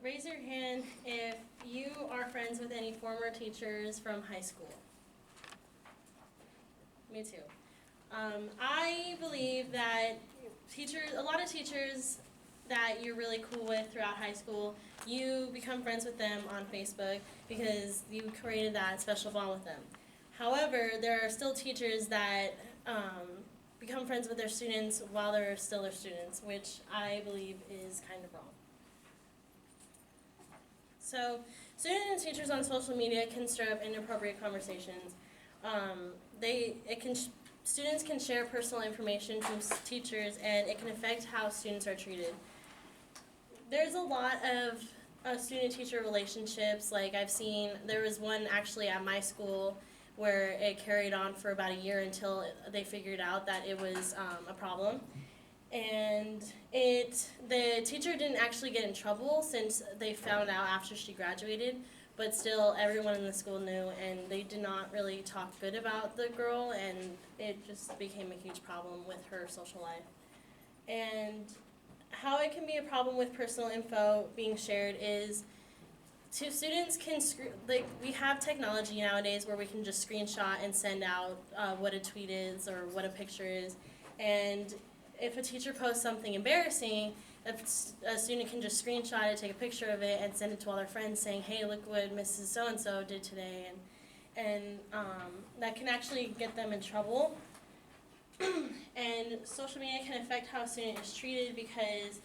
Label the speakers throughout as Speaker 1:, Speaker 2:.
Speaker 1: Raise your hand if you are friends with any former teachers from high school. Me too. I believe that a lot of teachers that you're really cool with throughout high school, you become friends with them on Facebook because you created that special bond with them. However, there are still teachers that become friends with their students while they're still their students, which I believe is kind of wrong. So, students and teachers on social media can stir up inappropriate conversations. Students can share personal information from teachers, and it can affect how students are treated. There's a lot of student-teacher relationships. Like I've seen, there was one actually at my school where it carried on for about a year until they figured out that it was a problem. And the teacher didn't actually get in trouble since they found out after she graduated, but still everyone in the school knew, and they did not really talk good about the girl, and it just became a huge problem with her social life. And how it can be a problem with personal info being shared is students can, we have technology nowadays where we can just screenshot and send out what a tweet is or what a picture is, and if a teacher posts something embarrassing, a student can just screenshot it, take a picture of it, and send it to all their friends saying, hey, look what Mrs. So-and-so did today, and that can actually get them in trouble. And social media can affect how a student is treated because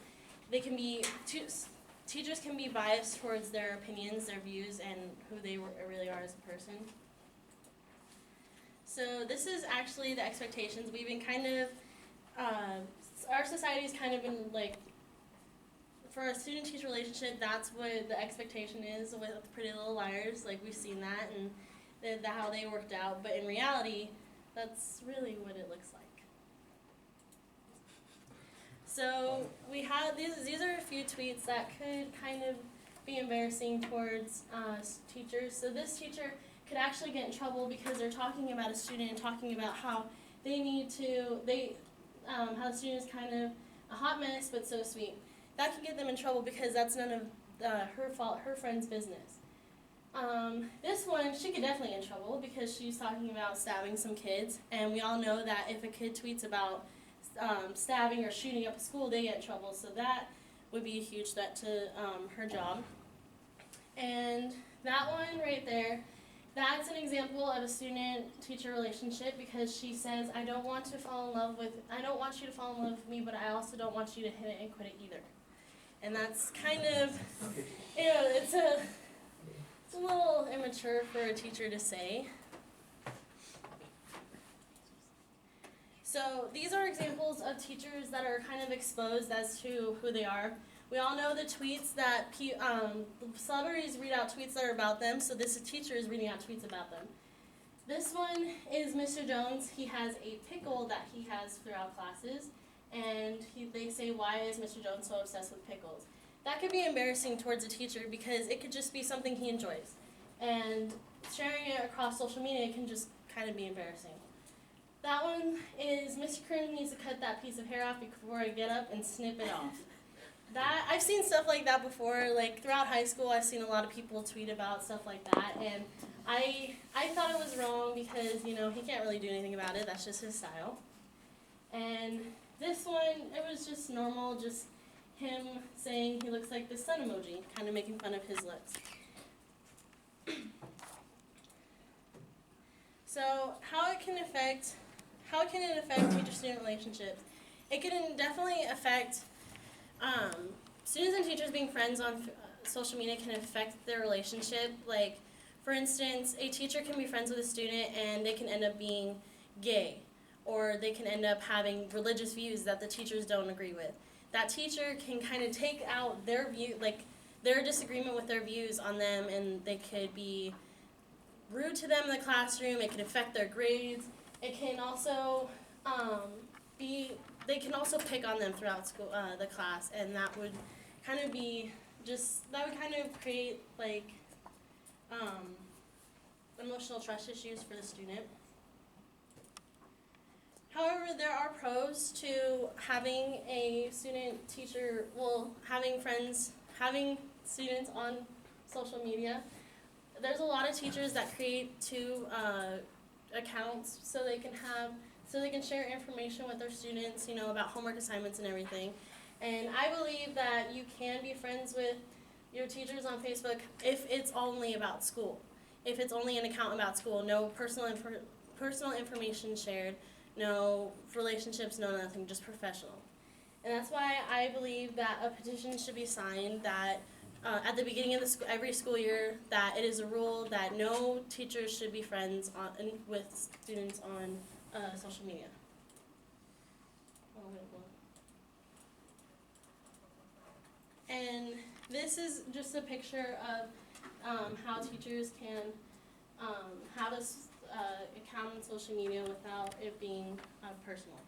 Speaker 1: teachers can be biased towards their opinions, their views, and who they really are as a person. So this is actually the expectations. We've been kind of our society's kind of been like, for a student-teacher relationship, that's what the expectation is with Pretty Little Liars. Like, we've seen that and how they worked out, but in reality, that's really what it looks like. So we have these are a few tweets that could kind of be embarrassing towards teachers. So this teacher could actually get in trouble because they're talking about a student and talking about how how the student is kind of a hot mess but so sweet. That can get them in trouble because that's none of her friend's business. This one, she could definitely get in trouble because she's talking about stabbing some kids, and we all know that if a kid tweets about stabbing or shooting up a school, they get in trouble, so that would be a huge threat to her job. And that one right there, that's an example of a student-teacher relationship because she says, I don't want you to fall in love with me, but I also don't want you to hit it and quit it either. And that's kind of, it's a little immature for a teacher to say. So these are examples of teachers that are kind of exposed as to who they are. We all know the tweets that celebrities read out tweets that are about them, so this teacher is reading out tweets about them. This one is Mr. Jones. He has a pickle that he has throughout classes, and they say, why is Mr. Jones so obsessed with pickles? That could be embarrassing towards a teacher because it could just be something he enjoys. And sharing it across social media can just kind of be embarrassing. That one is Mr. Kern needs to cut that piece of hair off before I get up and snip it off. I've seen stuff like that before. Like throughout high school, I've seen a lot of people tweet about stuff like that, and I thought it was wrong because he can't really do anything about it. That's just his style. And this one, it was just normal, just him saying he looks like the sun emoji, kind of making fun of his lips. So how can it affect teacher-student relationships? It can definitely affect students and teachers being friends on social media can affect their relationship. Like, for instance, a teacher can be friends with a student and they can end up being gay, or they can end up having religious views that the teachers don't agree with. That teacher can kind of take out their view, like their disagreement with their views on them, and they could be rude to them in the classroom. It can affect their grades. It can also they can also pick on them throughout school, the class, and that would kind of create like emotional trust issues for the student. However, there are pros to having a student-teacher, having students on social media. There's a lot of teachers that create two accounts so they can share information with their students, you know, about homework assignments and everything. And I believe that you can be friends with your teachers on Facebook if it's only about school. If it's only an account about school, no personal information shared, no relationships, no nothing, just professional. And that's why I believe that a petition should be signed that at the beginning of every school year, that it is a rule that no teachers should be friends with students on social media. And this is just a picture of how teachers can have this account on social media without it being personal.